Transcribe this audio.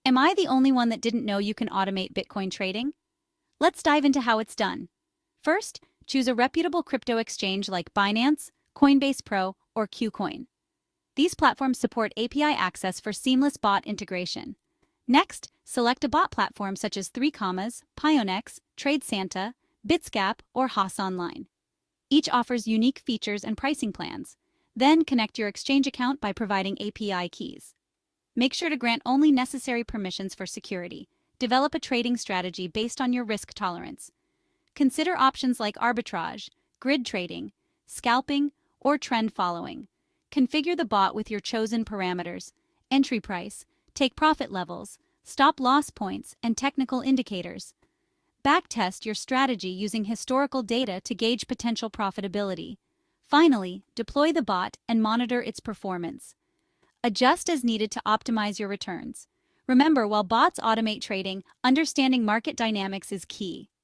Am I the only one that didn't know you can automate Bitcoin trading? Let's dive into how it's done. First, choose a reputable crypto exchange like Binance, Coinbase Pro, or KuCoin. These platforms support API access for seamless bot integration. Next, select a bot platform such as 3 Commas, Pionex, TradeSanta, Bitsgap, or Haas Online. Each offers unique features and pricing plans. Then connect your exchange account by providing API keys. Make sure to grant only necessary permissions for security. Develop a trading strategy based on your risk tolerance. Consider options like arbitrage, grid trading, scalping, or trend following. Configure the bot with your chosen parameters: entry price, take profit levels, stop loss points, and technical indicators. Backtest your strategy using historical data to gauge potential profitability. Finally, deploy the bot and monitor its performance. Adjust as needed to optimize your returns. Remember, while bots automate trading, understanding market dynamics is key.